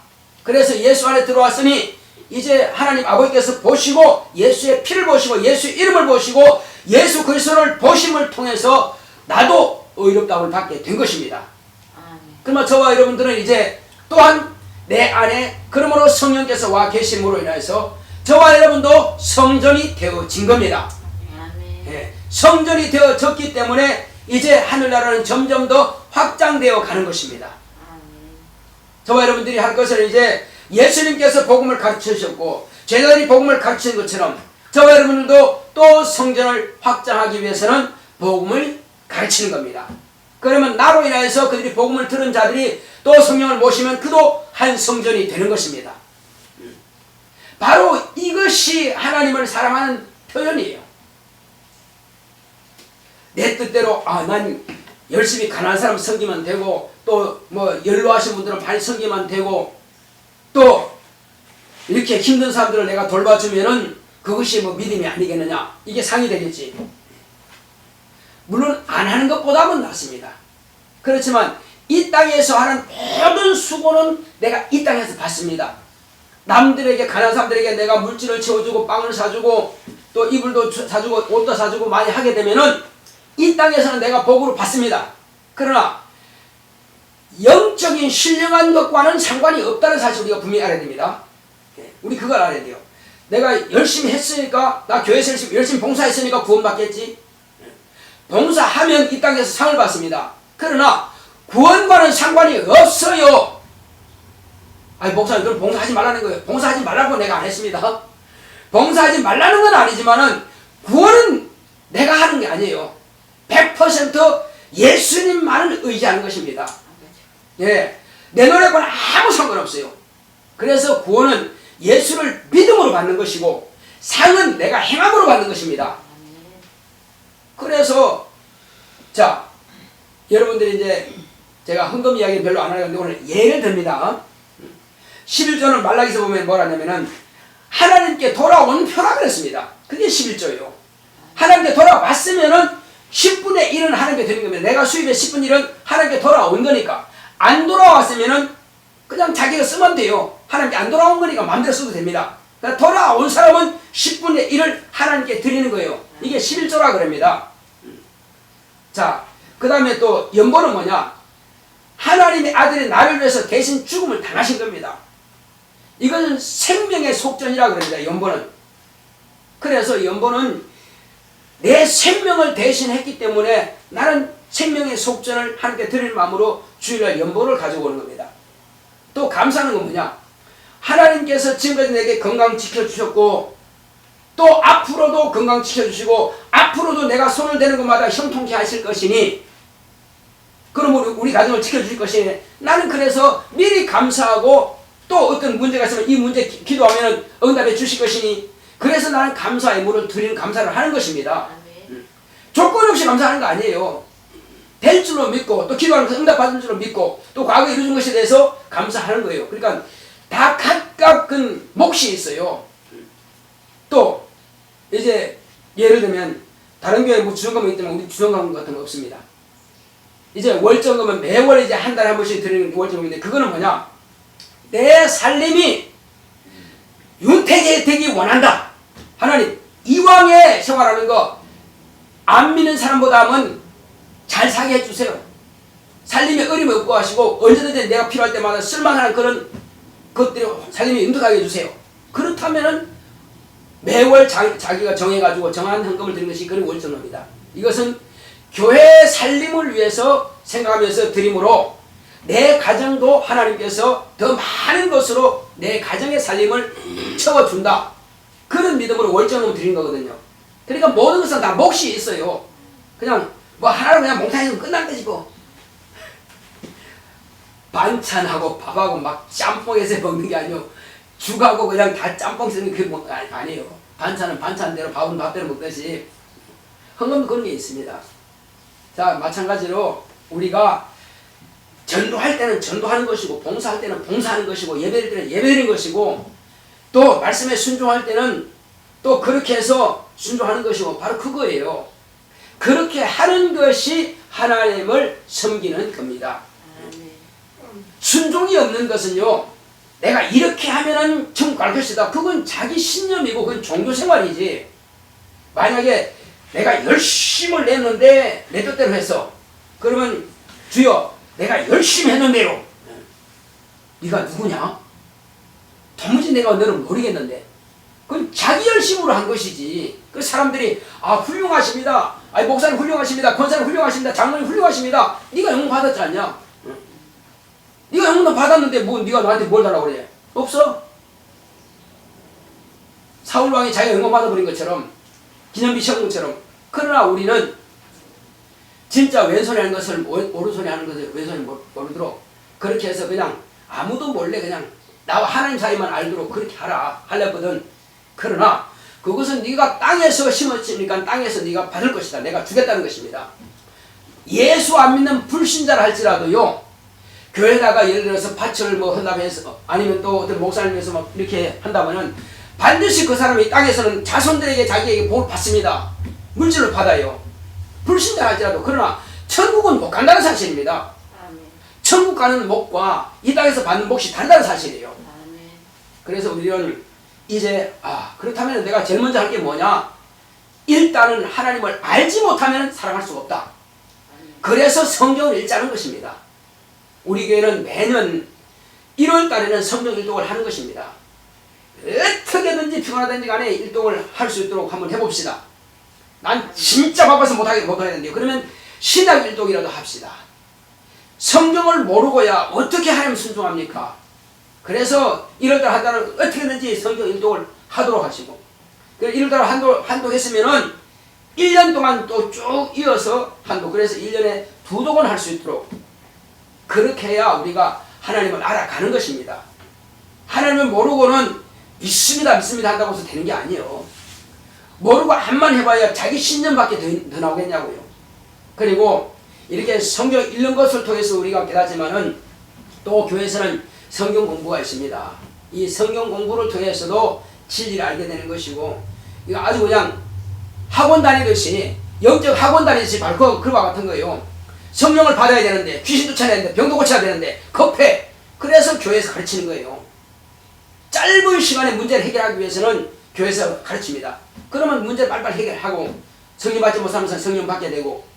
그래서 예수 안에 들어왔으니 이제 하나님 아버지께서 보시고 예수의 피를 보시고 예수의 이름을 보시고 예수 그리스도를 보심을 통해서 나도 의롭다움을 받게 된 것입니다. 그러면 저와 여러분들은 이제 또한 내 안에 그러므로 성령께서 와 계심으로 인해서 저와 여러분도 성전이 되어진 겁니다. 예, 성전이 되어졌기 때문에 이제 하늘나라는 점점 더 확장되어 가는 것입니다. 저와 여러분들이 할 것은 이제 예수님께서 복음을 가르쳐 주셨고 제자들이 복음을 가르치는 것처럼 저와 여러분들도 또 성전을 확장하기 위해서는 복음을 가르치는 겁니다. 그러면 나로 인하여서 그들이 복음을 들은 자들이 또 성령을 모시면 그도 한 성전이 되는 것입니다. 바로 이것이 하나님을 사랑하는 표현이에요. 내 뜻대로 난 열심히 가난한 사람 섬기면 되고 또 뭐 연로하신 분들은 많이 섬기면 되고 또 이렇게 힘든 사람들을 내가 돌봐주면은 그것이 뭐 믿음이 아니겠느냐, 이게 상이 되겠지. 물론 안 하는 것보다는 낫습니다. 그렇지만 이 땅에서 하는 모든 수고는 내가 이 땅에서 받습니다. 남들에게, 가난한 사람들에게 내가 물질을 채워주고 빵을 사주고 또 이불도 사주고 옷도 사주고 많이 하게 되면은 이 땅에서는 내가 복으로 받습니다. 그러나 영적인 신령한 것과는 상관이 없다는 사실 우리가 분명히 알아야 됩니다. 우리 그걸 알아야 돼요. 내가 열심히 했으니까, 나 교회에서 열심히 봉사했으니까 구원받겠지. 봉사하면 이 땅에서 상을 받습니다. 그러나 구원과는 상관이 없어요. 아니 목사님 그럼 봉사하지 말라는 거예요. 봉사하지 말라고 내가 안 했습니다. 봉사하지 말라는 건 아니지만은 구원은 내가 하는 게 아니에요. 100% 예수님만을 의지하는 것입니다. 예, 내 노력과는 아무 상관없어요. 그래서 구원은 예수를 믿음으로 받는 것이고 상은 내가 행함으로 받는 것입니다. 그래서 자, 여러분들이 이제 제가 헌금 이야기는 별로 안 하는데 오늘 예를 듭니다. 11조는 말라기서 보면 뭐라 하냐면은 하나님께 돌아온 표라 그랬습니다. 그게 11조예요. 하나님께 돌아왔으면은 10분의 1은 하나님께 드린 겁니다. 내가 수입의 10분의 1은 하나님께 돌아온 거니까. 안 돌아왔으면은 그냥 자기가 쓰면 돼요. 하나님께 안 돌아온 거니까 마음대로 써도 됩니다. 그러니까 돌아온 사람은 10분의 1을 하나님께 드리는 거예요. 이게 11조라 그럽니다. 자, 그 다음에 또 연보는 뭐냐? 하나님의 아들이 나를 위해서 대신 죽음을 당하신 겁니다. 이것은 생명의 속전이라 그럽니다. 연보는. 그래서 연보는 내 생명을 대신했기 때문에 나는 생명의 속전을 하나님께 드릴 마음으로 주일날 연보를 가지고 오는 겁니다. 또 감사하는 건 뭐냐? 하나님께서 지금까지 내게 건강 지켜주셨고 또 앞으로도 건강 지켜주시고 앞으로도 내가 손을 대는 것마다 형통케 하실 것이니 그럼 우리 가정을 지켜주실 것이니 나는 그래서 미리 감사하고 또 어떤 문제가 있으면 이 문제 기도하면 응답해 주실 것이니 그래서 나는 감사의 물을 드리는 감사를 하는 것입니다. 조건 없이 감사하는 거 아니에요. 될 줄로 믿고 또 기도하면서 응답받은 줄로 믿고 또 과거에 이루어진 것에 대해서 감사하는 거예요. 그러니까 다 각각 그 몫이 있어요. 또 이제 예를 들면 다른 교회 뭐 주정금이 있지만 우리 주정금 같은 거 없습니다. 이제 월정금은 매월 이제 한 달에 한 번씩 드리는 월정금인데 그거는 뭐냐? 내 살림이 윤택이 되기 원한다. 하나님 이왕에 생활하는 거 안 믿는 사람보다는 잘 사게 해주세요. 살림에 어림이 없고 하시고 언제든지 내가 필요할 때마다 쓸만한 그런 것들이 살림이 윤택하게 해주세요. 그렇다면은 매월 자기가 정해가지고 정한 헌금을 드리는 것이 그런 월정금입니다. 이것은 교회 살림을 위해서 생각하면서 드림으로 내 가정도 하나님께서 더 많은 것으로 내 가정의 살림을 채워준다. 그런 믿음으로 월정금을 드린 거거든요. 그러니까 모든 것은 다 몫이 있어요. 그냥 뭐 하나로 그냥 몽타주면 끝난 거지 뭐. 반찬하고 밥하고 막 짬뽕해서 먹는 게 아니고 죽하고 그냥 다 짬뽕 쓰는 게 뭐 아니에요. 반찬은 반찬대로 밥은 밥대로 먹듯이 헌금도 그런 게 있습니다. 자, 마찬가지로 우리가 전도할 때는 전도하는 것이고 봉사할 때는 봉사하는 것이고 예배드릴 때는 예배드리는 것이고 또 말씀에 순종할 때는 또 그렇게 해서 순종하는 것이고 바로 그거예요. 그렇게 하는 것이 하나님을 섬기는 겁니다. 순종이 없는 것은요, 내가 이렇게 하면은 천국 갈 것이다. 그건 자기 신념이고 그건 종교생활이지. 만약에 내가 열심을 냈는데 내 뜻대로 했어. 그러면 주여 내가 열심히 했는 대로. 네가 누구냐? 도무지 내가 너를 모르겠는데. 그건 자기 열심으로 한 것이지. 그 사람들이 훌륭하십니다. 목사님 훌륭하십니다. 권사님 훌륭하십니다. 장로님 훌륭하십니다. 네가 영광 받았지 않냐? 네가 영광 받았는데 뭐 네가 나한테 뭘 달라고 그래? 없어. 사울왕이 자기가 영광 받아버린 것처럼 기념비 시험처럼. 그러나 우리는 진짜 왼손이 하는 것을 오른손이 하는 것을 왼손이 모르도록 그렇게 해서 그냥 아무도 몰래 그냥 나와 하나님 사이만 알도록 그렇게 하려거든. 그러나 그것은 네가 땅에서 심었으니까 땅에서 네가 받을 것이다. 내가 주겠다는 것입니다. 예수 안 믿는 불신자라 할지라도요, 교회다가 예를 들어서 밭을 뭐 한다고 해서 아니면 또 어떤 목사님에서 막 이렇게 한다면은 반드시 그 사람이 땅에서는 자손들에게 자기에게 복을 받습니다. 물질을 받아요. 불신자라 할지라도. 그러나 천국은 못 간다는 사실입니다. 천국 가는 복과 이 땅에서 받는 복이 다르다는 사실이에요. 그래서 우리는 이제 그렇다면 내가 제일 먼저 할 게 뭐냐? 일단은 하나님을 알지 못하면 사랑할 수가 없다. 그래서 성경을 읽자는 것입니다. 우리 교회는 매년 1월 달에는 성경 일독을 하는 것입니다. 어떻게든지 피곤하든지 간에 일독을 할 수 있도록 한번 해봅시다. 난 진짜 바빠서 못하겠는데요. 그러면 신약 일독이라도 합시다. 성경을 모르고야 어떻게 하나님 순종합니까? 그래서 1월달 한 달은 어떻게든지 성경 일독을 하도록 하시고, 1월달 한독했으면은 1년 동안 또 쭉 이어서 한독, 그래서 1년에 2독은 할 수 있도록 그렇게 해야 우리가 하나님을 알아가는 것입니다. 하나님을 모르고는 믿습니다 한다고 해서 되는 게 아니에요. 모르고 암만 해봐야 자기 신념밖에 더 나오겠냐고요. 그리고 이렇게 성경 읽는 것을 통해서 우리가 깨닫지만은 또 교회에서는 성경 공부가 있습니다. 이 성경 공부를 통해서도 진리를 알게 되는 것이고, 이거 아주 그냥 학원 다니듯이, 영적 학원 다니듯이 바로 그와 같은 거예요. 성령을 받아야 되는데, 귀신 쫓아야 되는데, 병도 고쳐야 되는데 급해. 그래서 교회에서 가르치는 거예요. 짧은 시간에 문제를 해결하기 위해서는 교회에서 가르칩니다. 그러면 문제를 빨리빨리 해결하고, 성령 받지 못하는 사람은 성령 받게 되고,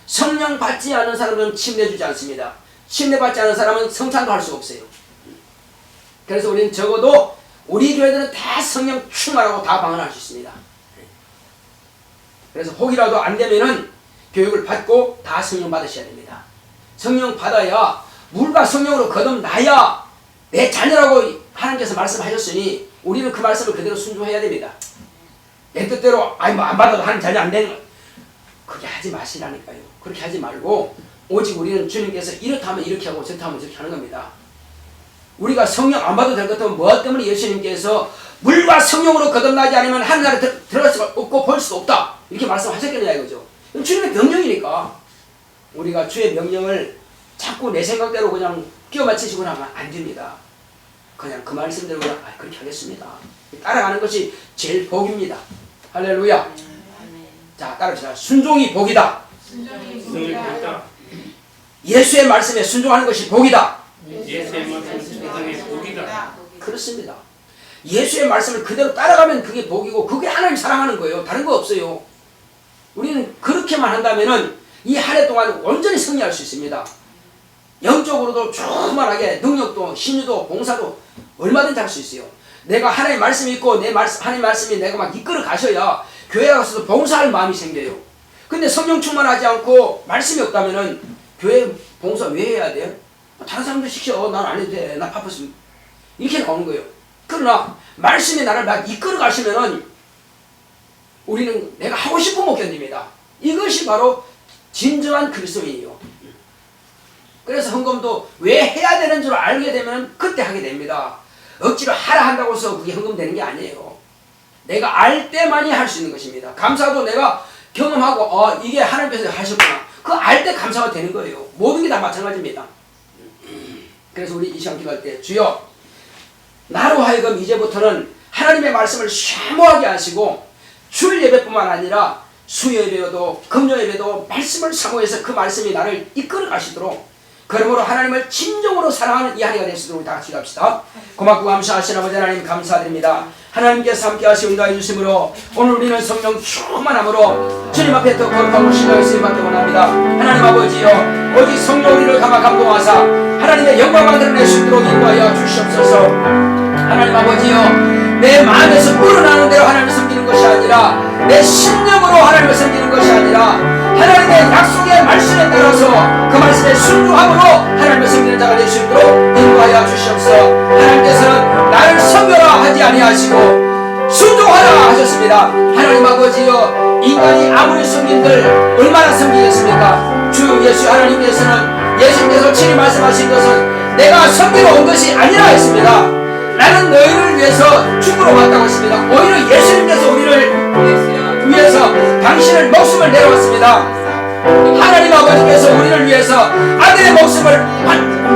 성령 받지 않은 사람은 침례주지 않습니다. 침례받지 않은 사람은 성찬도 할 수 없어요. 그래서 우리는 적어도 우리 교회들은 다 성령 충만하고 다 방언할 수 있습니다. 그래서 혹이라도 안 되면은 교육을 받고 다 성령 받으셔야 됩니다. 성령 받아야 물과 성령으로 거듭나야 내 자녀라고 하나님께서 말씀하셨으니 우리는 그 말씀을 그대로 순종해야 됩니다. 내 뜻대로 안 받아도 하나님 자녀 안 되는 거, 그렇게 하지 마시라니까요. 그렇게 하지 말고 오직 우리는 주님께서 이렇다 하면 이렇게 하고 저렇다 하면 저렇게 하는 겁니다. 우리가 성령 안 받아도 될 것 같으면 뭐 때문에 예수님께서 물과 성령으로 거듭나지 않으면 하늘나라에 들어갈 수가 없고 볼 수도 없다 이렇게 말씀하셨겠냐 이거죠. 주님의 명령이니까 우리가 주의 명령을 자꾸 내 생각대로 그냥 끼워 맞추시고 나면 안 됩니다. 그냥 그 말씀대로 그냥 그렇게 하겠습니다. 따라가는 것이 제일 복입니다. 할렐루야. 자, 따라합시다. 순종이 복이다. 순종이 복이다. 예수의 말씀에 순종하는 것이 복이다. 예수의 말씀에 순종하는 것이 복이다. 그렇습니다. 예수의 말씀을 그대로 따라가면 그게 복이고 그게 하나님 사랑하는 거예요. 다른 거 없어요. 우리는 그렇게만 한다면은 이 한 해 동안 온전히 승리할 수 있습니다. 영적으로도 충만하게 능력도 신유도 봉사도 얼마든지 할 수 있어요. 내가 하나님 말씀이 있고 하나님 말씀이 내가 막 이끌어 가셔야 교회 가서도 봉사할 마음이 생겨요. 근데 성령 충만하지 않고 말씀이 없다면은 교회 봉사 왜 해야 돼? 다른 사람들 시켜. 난 안 해도 돼. 나 바빴으면. 이렇게 나오는 거예요. 그러나 말씀이 나를 막 이끌어 가시면은 우리는 내가 하고 싶으면 못 견딥니다. 이것이 바로 진정한 그리스도인이에요. 그래서 헌금도 왜 해야 되는 줄 알게 되면 그때 하게 됩니다. 억지로 하라 한다고 해서 그게 헌금되는 게 아니에요. 내가 알 때만이 할 수 있는 것입니다. 감사도 내가 경험하고 이게 하나님께서 하셨구나. 그 알 때 감사가 되는 거예요. 모든 게 다 마찬가지입니다. 그래서 우리 이 시간 기도할 때 주여 나로 하여금 이제부터는 하나님의 말씀을 사모하게 하시고 줄 예배뿐만 아니라 수요 예배도 금요 예배도 말씀을 사모해서 그 말씀이 나를 이끌어 가시도록 그러므로 하나님을 진정으로 사랑하는 이 한 해가 될 수 있도록 다 같이 갑시다. 고맙고 감사하신 아버지 하나님 감사드립니다. 하나님께서 함께 하시고 인도해 주심으로 오늘 우리는 성령 충만함으로 주님 앞에 더 거룩하고 신뢰할 수 있게 원합니다. 하나님 아버지여 오직 성령 우리를 감화 감동하사 하나님의 영광을 드러낼 수 있도록 인도하여 주시옵소서. 하나님 아버지여 내 마음에서 우러나는 대로 하나님을 섬기는 것이 아니라 내 신념으로 하나님을 섬기는 것이 아니라 하나님의 약속의 말씀에 따라서 그 말씀에 순종함으로 하나님을 섬기는 자가 될 수 있도록 인도하여 주시옵소서. 하나님께서는 나를 섬겨라 하지 아니하시고 순종하라 하셨습니다. 하나님 아버지여 인간이 아무리 섬긴들 얼마나 섬기겠습니까? 주 예수 하나님께서는 예수님께서 친히 말씀하신 것은 내가 섬기러 온 것이 아니라 했습니다. 나는 너희를 위해서 죽으러 왔다고 했습니다. 오히려 예수님께서 우리를 위해서 당신을 목숨을 내려왔습니다. 하나님 아버지께서 우리를 위해서 아들의 목숨을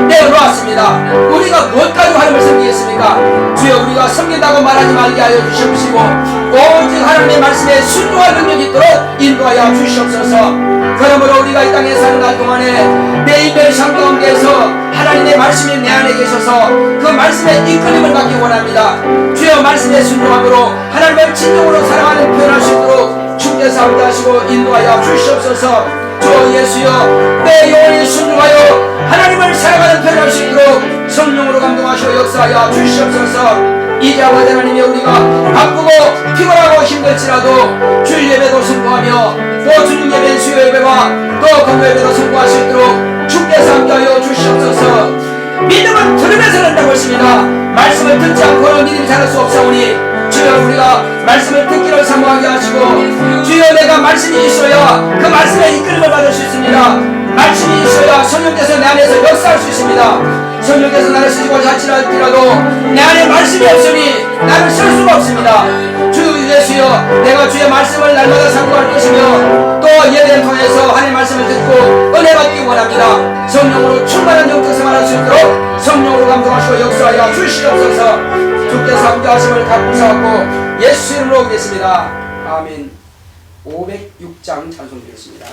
내어놓았습니다. 우리가 무엇 가지고 하나님을 섬기겠습니까? 주여, 우리가 섬긴다고 말하지 말게 하여 주시옵시고 오직 하나님의 말씀에 순종할 능력이 있도록 인도하여 주시옵소서. 그러므로 우리가 이 땅에 사는 날 동안에 내 인별 삶 가운데서 하나님의 말씀이 내 안에 계셔서 그 말씀에 이끌림을 받기 원합니다. 주여, 말씀에 순종함으로 하나님을 진정으로 사랑하는 표현할 수 있도록 주께서 함께하시고 인도하여 주시옵소서. 주 예수여, 내 영혼이 순종하여 하나님을 사랑하는 표현할 수 있도록 성령으로 감동하시고 역사하여 주시옵소서. 이제와 하나님이 우리가 바쁘고 피곤하고 힘들지라도 주일 예배도 성공하며 또 주님 예배 수요 예배와 또 건강 예배도 성공할 수 있도록 주께서 함께하여 주시옵소서. 믿음은 들으면서 된다고 했습니다. 말씀을 듣지 않고는 믿음이 자랄 수 없사오니 주여, 우리가 말씀을 듣기를 사모하게 하시고 주여, 내가 말씀이 있어야 그 말씀에 이끌림을 받을 수 있습니다. 말씀이 있어야 성령께서 내 안에서 역사할 수 있습니다. 성령께서 나를 쓰시고자 할지라도 내 안에 말씀이 없으니 나를 쓸 수가 없습니다. 주 예수여, 내가 주의 말씀을 날마다 상고할 것이며 또 예배를 통해서 하나님의 말씀을 듣고 은혜 받기 원합니다. 성령으로 충만한 영적 생활할 수 있도록 성령으로 감동하시고 역사하여 주시옵소서. 주께서 함께하심을 감사하고 예수 이름으로 오겠습니다. 아멘. 506장 찬송드리겠습니다.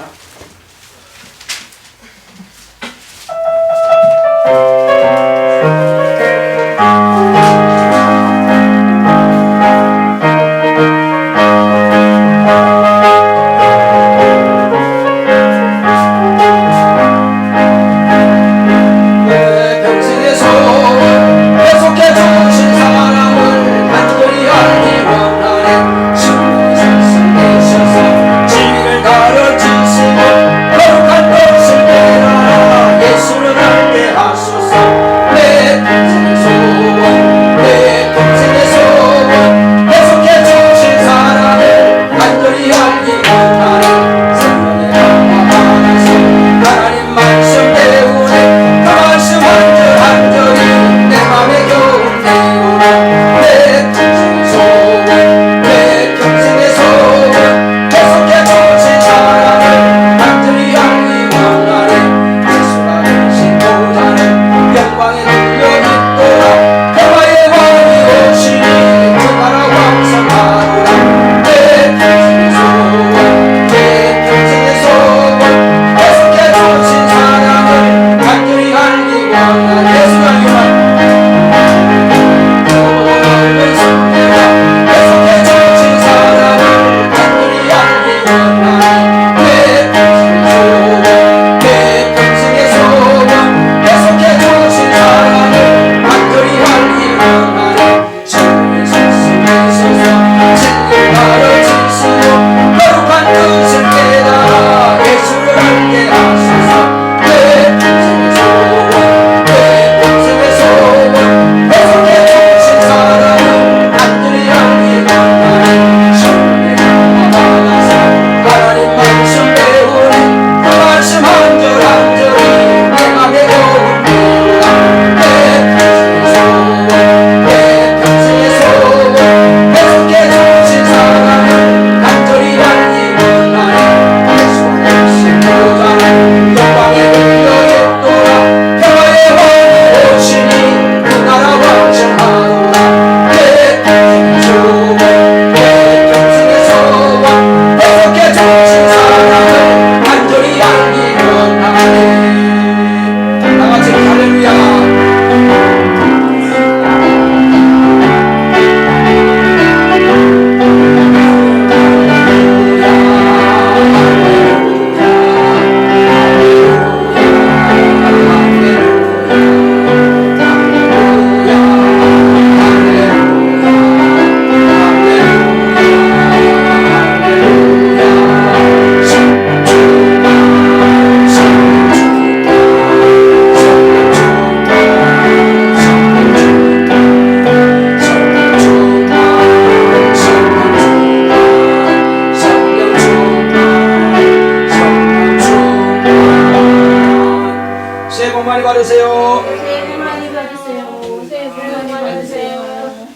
새해 복 많이 받으세요. 새해 복 많이 받으세요. 새해 복 많이 받으세요.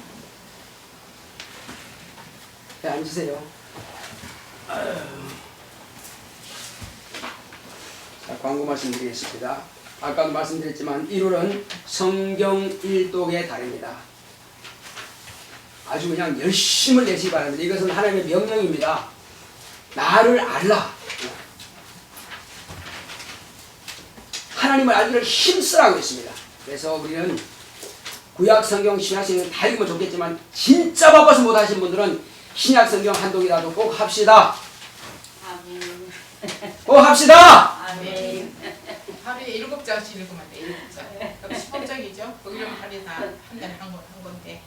네, 앉으세요. 자, 광고 말씀드리겠습니다. 아까도 말씀드렸지만 1월은 성경 일독의 달입니다. 아주 그냥 열심을 내시기 바랍니다. 이것은 하나님의 명령입니다. 나를 알라. 하나님을 알기를 힘쓰라고 했습니다. 그래서 우리는 구약 성경, 신약 성경 다 읽으면 좋겠지만 진짜 바빠서 못하신 분들은 신약 성경 한 독이라도 꼭 합시다. 아멘. 꼭 합시다. 아멘. 하루에 7장씩 읽으면 돼. 7장. 그럼 10번장이죠. 거기를 하루에 다 한 달에 한 건데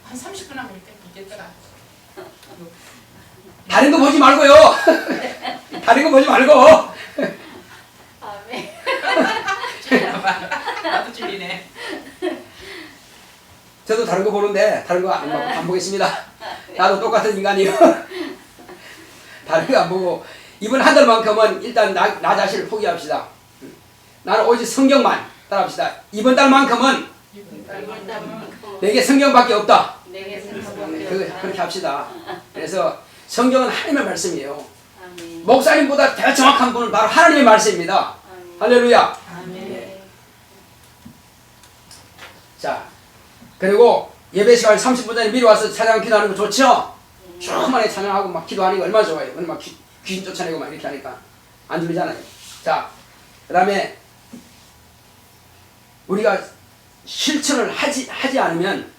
한 30분 하면 있겠더라. 다른 거 보지 말고요. 다른 거 보지 말고. 아멘. 나도 질리네. 저도 다른 거 보는데 다른 거 안 보겠습니다. 나도 똑같은 인간이요. 다른 거 안 보고 이번 한 달만큼은 일단 나 자신을 포기합시다. 나는 오직 성경만 따라합시다. 이번 달만큼은 내게 성경밖에 없다. 내게 생각밖에 그렇게 합시다. 그래서 성경은 하나님의 말씀이에요. 아멘. 목사님보다 더 정확한 분은 바로 하나님의 말씀입니다. 아멘. 할렐루야. 아멘. 자, 그리고 예배 시간 30분 전에 미리 와서 찬양 기도하는 거 좋죠? 조금만에 찬양하고 막 기도하는 거 얼마나 좋아요. 오늘 막 귀신 쫓아내고 막 이렇게 하니까 안 들리잖아요. 자, 그 다음에 우리가 실천을 하지 않으면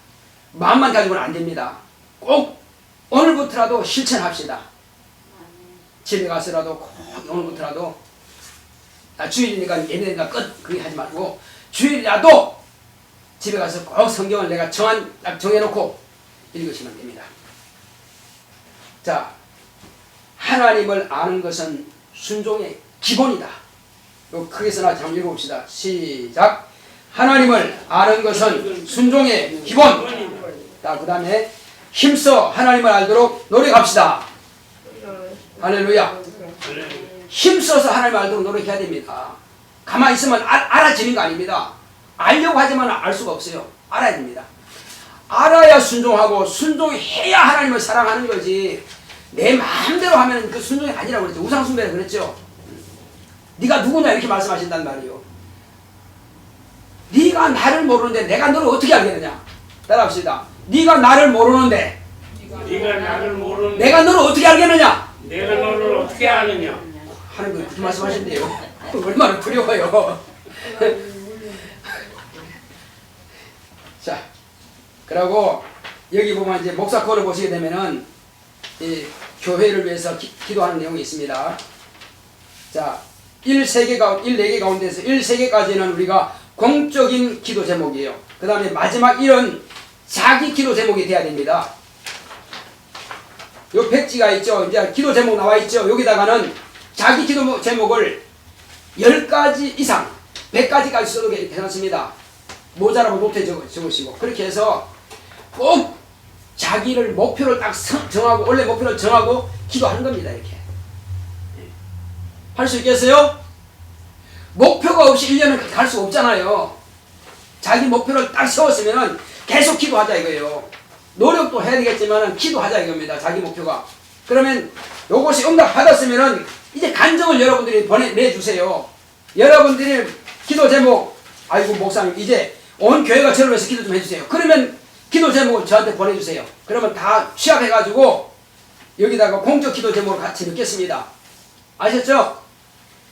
마음만 가지고는 안 됩니다. 꼭 오늘부터라도 실천합시다. 집에 가서라도 꼭 오늘부터라도 주일이니까 예배니까 끝 그렇게 하지 말고 주일이라도 집에 가서 꼭 성경을 내가 딱 정해놓고 읽으시면 됩니다. 자, 하나님을 아는 것은 순종의 기본이다. 이거 크게 써놨지 한번 읽어봅시다. 시작. 하나님을 아는 것은 순종의 기본. 자, 그 다음에 힘써 하나님을 알도록 노력합시다. 할렐루야. 힘써서 하나님을 알도록 노력해야 됩니다. 가만히 있으면 알아지는 거 아닙니다. 알려고 하지만 알 수가 없어요. 알아야 됩니다. 알아야 순종하고 순종해야 하나님을 사랑하는 거지. 내 마음대로 하면 그 순종이 아니라고 그랬죠. 우상숭배를 그랬죠. 네가 누구냐 이렇게 말씀하신단 말이에요. 네가 나를 모르는데 내가 너를 어떻게 알겠느냐. 따라합시다. 네가 나를 모르는데 네가 나를 모르는 내가 너를 어떻게 알겠느냐. 내가 너를 어떻게 아느냐. 하나님 그렇게 말씀하신대요. 얼마나 두려워요. 자, 그리고 여기 보면 이제 목사 코를 보시게 되면은 이 교회를 위해서 기도하는 내용이 있습니다. 자, 4개 가운데서 3개까지는 우리가 공적인 기도 제목이에요. 그 다음에 마지막 1은 자기 기도 제목이 돼야 됩니다. 요 백지가 있죠. 이제 기도 제목 나와 있죠. 여기다가는 자기 기도 제목을 10가지 이상, 100가지까지 써도 괜찮습니다. 모자라고 노트에 적으시고 그렇게 해서 꼭 자기를 목표를 딱 정하고 원래 목표를 정하고 기도하는 겁니다. 이렇게 할 수 있겠어요? 목표가 없이 1년을 갈 수 없잖아요. 자기 목표를 딱 세웠으면 계속 기도하자 이거예요. 노력도 해야 되겠지만 기도하자 이겁니다. 자기 목표가. 그러면 요것이 응답 받았으면 이제 간증을 여러분들이 내주세요. 여러분들이 기도 제목, 아이고 목사님 이제 온 교회가 저를 위해서 기도 좀 해주세요. 그러면 기도 제목을 저한테 보내주세요. 그러면 다 취합해가지고 여기다가 공적 기도 제목을 같이 넣겠습니다. 아셨죠?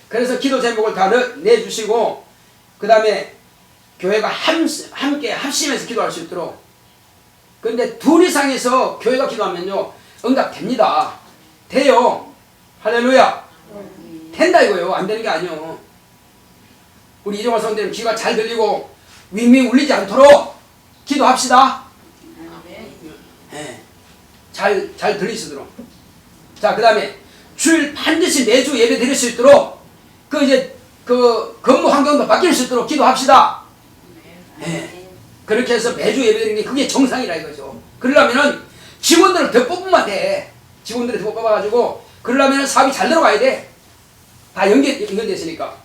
그래서 기도 제목을 다 내주시고 그 다음에 교회가 함께 합심해서 기도할 수 있도록. 그런데 둘 이상에서 교회가 기도하면요 응답됩니다. 돼요. 할렐루야. 된다 이거요. 안 되는 게 아니요. 우리 이종화 성도님 귀가 잘 들리고 윙윙 울리지 않도록 기도합시다. 네. 잘 들리시도록. 자, 그 다음에 주일 반드시 매주 예배 드릴 수 있도록 그 근무 환경도 바뀔 수 있도록 기도합시다. 네. 그렇게 해서 매주 예배 드리는 게 그게 정상이라 이거죠. 그러려면은 직원들을 더 뽑으면 돼. 직원들을 더 뽑아가지고 그러려면은 사업이 잘 들어가야 돼. 다 연결됐으니까.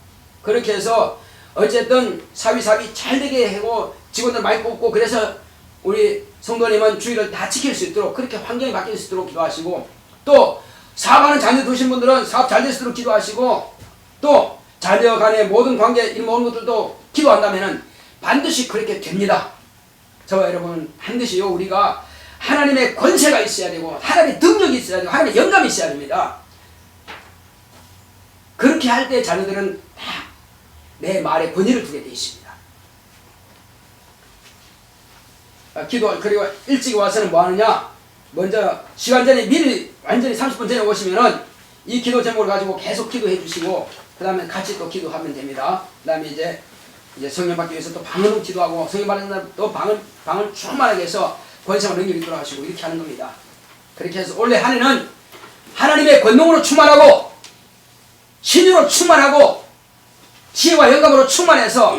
그렇게 해서 어쨌든 사위사위 잘 되게 하고 직원들 많이 뽑고 그래서 우리 성도님은 주의를 다 지킬 수 있도록 그렇게 환경이 바뀔 수 있도록 기도하시고 또 사업하는 자녀 두신 분들은 사업 잘 될 수 있도록 기도하시고 또 자녀 간의 모든 관계 이 모든 것들도 기도한다면은 반드시 그렇게 됩니다. 저와 여러분 반드시요 우리가 하나님의 권세가 있어야 되고 하나님의 능력이 있어야 되고 하나님의 영감이 있어야 됩니다. 그렇게 할 때 자녀들은 다 내 말에 권위를 두게 되어 있습니다. 기도 그리고 일찍 와서는 뭐 하느냐? 먼저 시간 전에 미리 완전히 30분 전에 오시면은 이 기도 제목을 가지고 계속 기도해 주시고 그 다음에 같이 또 기도하면 됩니다. 그 다음에 이제 성령 받기 위해서 또 방언으로 기도하고 성령 받는 날 또 방언 충만하게 해서 권세와 능력이 있도록 하시고 이렇게 하는 겁니다. 그렇게 해서 올해 한 해는 하나님의 권능으로 충만하고 신유로 충만하고 지혜와 영감으로 충만해서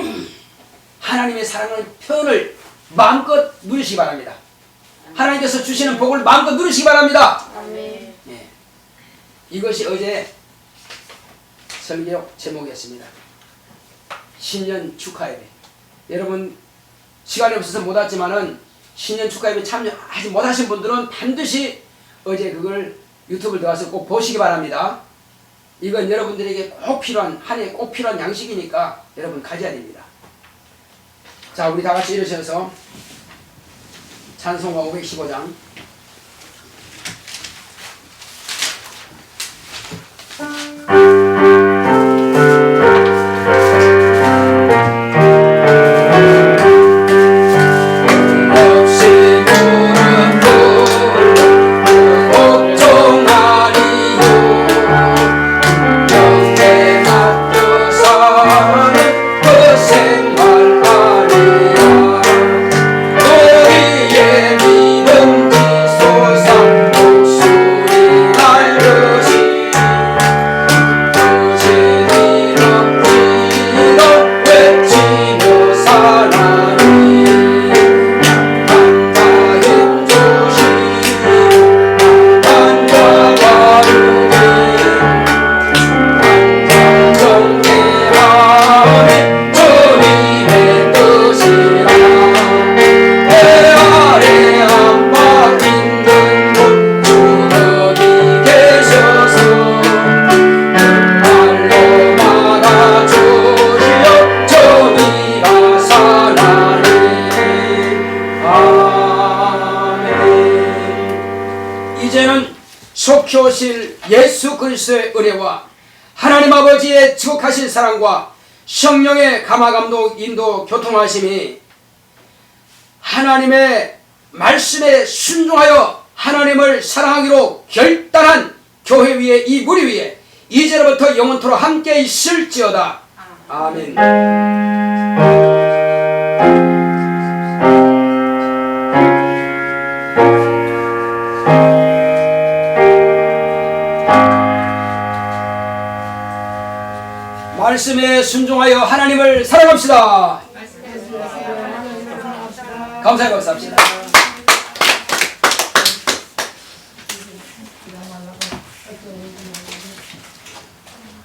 하나님의 사랑하는 표현을 마음껏 누리시기 바랍니다. 하나님께서 주시는 복을 마음껏 누리시기 바랍니다. 아멘. 예. 이것이 어제 설교 제목이었습니다. 신년 축하예배. 여러분 시간이 없어서 못 왔지만은 신년 축하예배 참여하지 못하신 분들은 반드시 어제 그걸 유튜브에 들어가서 꼭 보시기 바랍니다. 이건 여러분들에게 꼭 필요한 한 해 꼭 필요한 양식이니까 여러분 가져야 됩니다. 자 우리 다 같이 일으셔서 찬송가 515장 속히 오실 예수 그리스도의 은혜와 하나님 아버지의 지극하신 사랑과 성령의 감화감동 인도 교통하심이 하나님의 말씀에 순종하여 하나님을 사랑하기로 결단한 교회 위에 이 무리 위에 이제로부터 영원토록 함께 있을지어다. 아멘. 말씀에 순종하여 하나님을 사랑합시다. 감사의 박수 합시다.